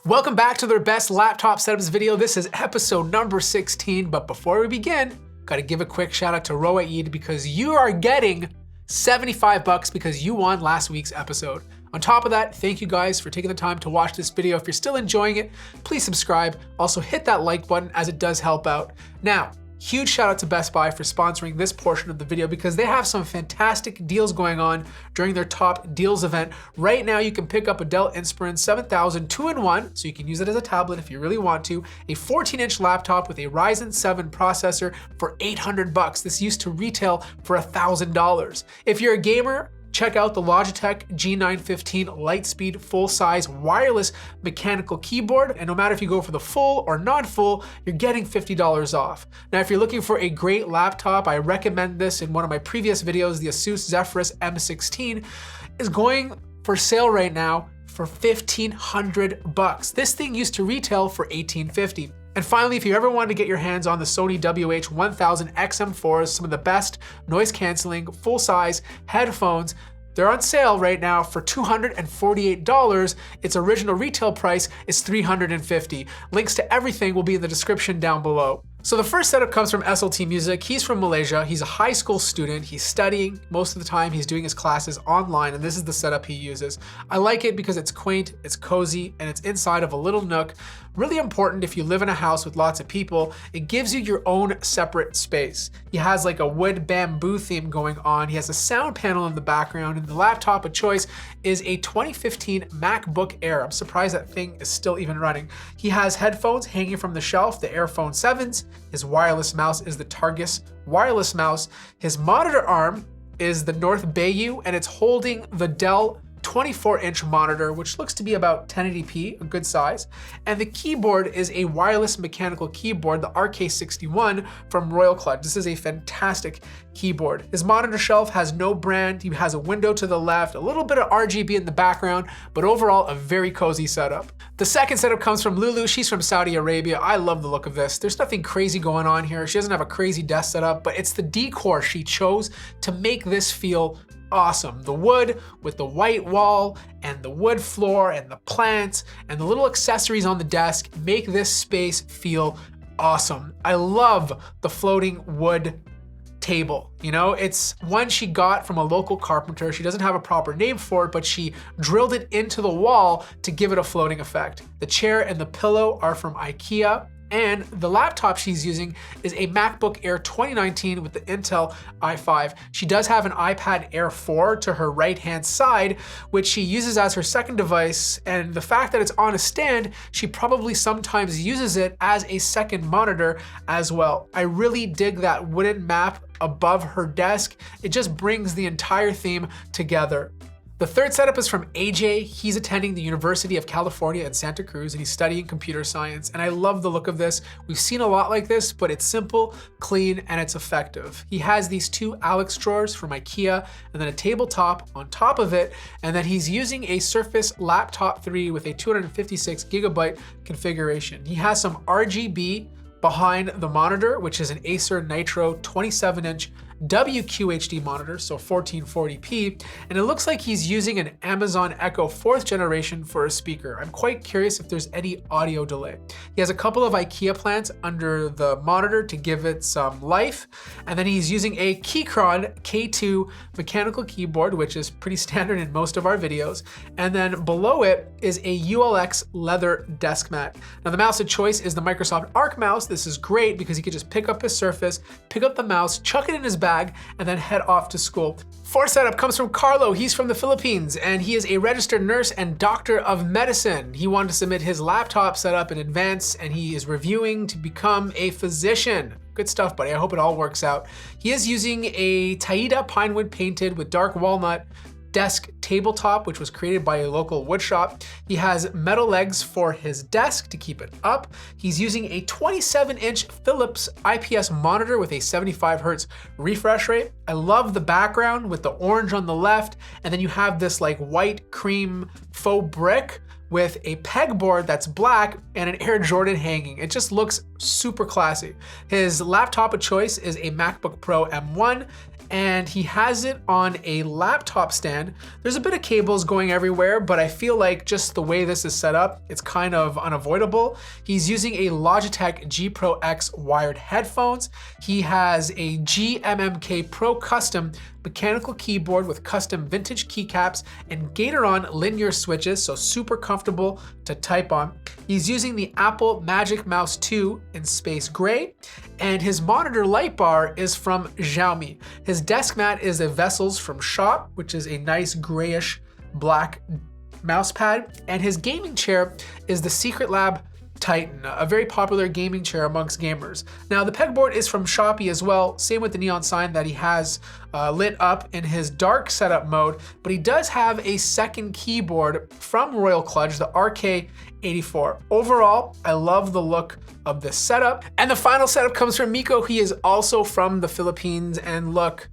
Welcome back to their best laptop setups video. This is episode number 16, but before we begin, gotta give a quick shout out to Roa Eid because you are getting $75 because you won last week's episode. On top of that, thank you guys for taking the time to watch this video. If you're still enjoying it, please subscribe. Also hit that like button as it does help out. Now, huge shout out to Best Buy for sponsoring this portion of the video because they have some fantastic deals going on during their top deals event. Right now, you can pick up a Dell Inspiron 7000 2-in-1, so you can use it as a tablet if you really want to, a 14-inch laptop with a Ryzen 7 processor for $800. This used to retail for $1,000. If you're a gamer, check out the Logitech G915 Lightspeed full-size wireless mechanical keyboard, and no matter if you go for the full or non-full, you're getting $50 off. Now, if you're looking for a great laptop, I recommend this in one of my previous videos. The Asus Zephyrus M16 is going for sale right now for $1,500. This thing used to retail for $1,850. And finally, if you ever wanted to get your hands on the Sony WH-1000 XM4s, some of the best noise canceling full-size headphones, they're on sale right now for $248. Its original retail price is $350. Links to everything will be in the description down below. So the first setup comes from SLT Music. He's from Malaysia. He's a high school student. He's studying. Most of the time he's doing his classes online, and this is the setup he uses. I like it because it's quaint, it's cozy, and it's inside of a little nook. Really important if you live in a house with lots of people. It gives you your own separate space. He has like a wood bamboo theme going on. He has a sound panel in the background, and the laptop of choice is a 2015 MacBook Air. I'm surprised that thing is still even running. He has headphones hanging from the shelf, the Airphone 7s. His wireless mouse is the Targus wireless mouse. His monitor arm is the North Bayou, and it's holding the Dell 24-inch monitor, which looks to be about 1080p, a good size. And the keyboard is a wireless mechanical keyboard, the RK61 from Royal Clutch. This is a fantastic keyboard. His monitor shelf has no brand. He has a window to the left, a little bit of RGB in the background, but overall a very cozy setup. The second setup comes from Lulu. She's from Saudi Arabia. I love the look of this. There's nothing crazy going on here. She doesn't have a crazy desk setup, but it's the decor she chose to make this feel awesome. The wood with the white wall and the wood floor and the plants and the little accessories on the desk make this space feel awesome. I love the floating wood table. You know, it's one she got from a local carpenter. She doesn't have a proper name for it, but she drilled it into the wall to give it a floating effect. The chair and the pillow are from IKEA. And the laptop she's using is a MacBook Air 2019 with the Intel i5. She does have an iPad Air 4 to her right-hand side, which she uses as her second device. And the fact that it's on a stand, she probably sometimes uses it as a second monitor as well. I really dig that wooden map above her desk. It just brings the entire theme together. The third setup is from AJ. He's attending the University of California in Santa Cruz, and he's studying computer science. And I love the look of this. We've seen a lot like this, but it's simple, clean, and it's effective. He has these two Alex drawers from IKEA, and then a tabletop on top of it. And then he's using a Surface Laptop 3 with a 256 gigabyte configuration. He has some RGB behind the monitor, which is an Acer Nitro 27-inch WQHD monitor, so 1440p, and it looks like he's using an Amazon Echo 4th generation for a speaker. I'm quite curious if there's any audio delay. He has a couple of IKEA plants under the monitor to give it some life, and then he's using a Keychron K2 mechanical keyboard, which is pretty standard in most of our videos, and then below it is a ULX leather desk mat. Now the mouse of choice is the Microsoft Arc mouse. This is great because he could just pick up his Surface, pick up the mouse, chuck it in his bag, and then head off to school. Fourth setup comes from Carlo. He's from the Philippines, and he is a registered nurse and doctor of medicine. He wanted to submit his laptop setup in advance, and he is reviewing to become a physician. Good stuff, buddy. I hope it all works out. He is using a Taida Pinewood painted with dark walnut desk tabletop, which was created by a local wood shop. He has metal legs for his desk to keep it up. He's using a 27-inch Philips IPS monitor with a 75 hertz refresh rate. I love the background with the orange on the left, and then you have this like white cream faux brick with a pegboard that's black and an Air Jordan hanging. It just looks super classy. His laptop of choice is a MacBook Pro M1, and he has it on a laptop stand. There's a bit of cables going everywhere, but I feel like just the way this is set up, it's kind of unavoidable. He's using a Logitech G Pro X wired headphones. He has a GMMK Pro Custom mechanical keyboard with custom vintage keycaps and Gatoron linear switches, so super comfortable to type on. He's using the Apple Magic Mouse 2 in space gray, and his monitor light bar is from Xiaomi. His desk mat is a Vessels from Shop, which is a nice grayish black mouse pad, and his gaming chair is the Secret Lab Titan, a very popular gaming chair amongst gamers. Now the pegboard is from Shopee as well, same with the neon sign that he has lit up in his dark setup mode, but he does have a second keyboard from Royal Kludge, the RK84. Overall, I love the look of this setup. And the final setup comes from Mikko. He is also from the Philippines, and look,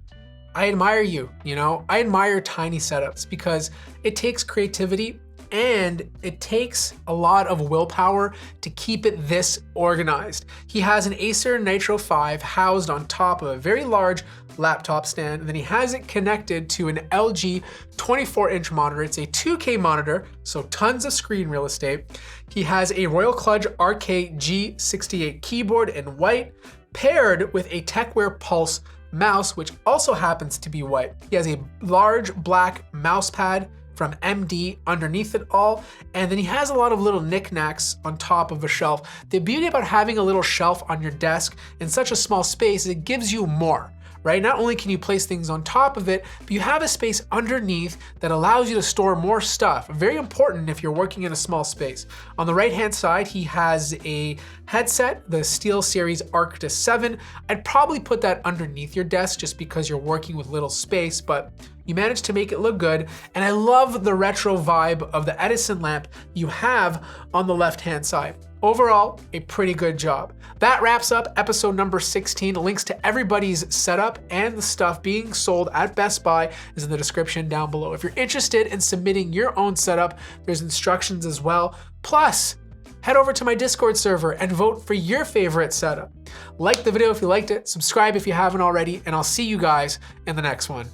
I admire you, I admire tiny setups because it takes creativity and it takes a lot of willpower to keep it this organized. He has an Acer Nitro 5 housed on top of a very large laptop stand, and then he has it connected to an LG 24-inch monitor. It's a 2K monitor, so tons of screen real estate. He has a Royal Kludge RK-G68 keyboard in white, paired with a TechWear Pulse mouse, which also happens to be white. He has a large black mouse pad from MD underneath it all, and then he has a lot of little knickknacks on top of a shelf. The beauty about having a little shelf on your desk in such a small space is it gives you more, right? Not only can you place things on top of it, but you have a space underneath that allows you to store more stuff. Very important if you're working in a small space. On the right-hand side, he has a headset, the SteelSeries Arctis 7. I'd probably put that underneath your desk just because you're working with little space, but you managed to make it look good. And I love the retro vibe of the Edison lamp you have on the left-hand side. Overall, a pretty good job. That wraps up episode number 16. Links to everybody's setup and the stuff being sold at Best Buy is in the description down below. If you're interested in submitting your own setup, there's instructions as well. Plus, head over to my Discord server and vote for your favorite setup. Like the video if you liked it, subscribe if you haven't already, and I'll see you guys in the next one.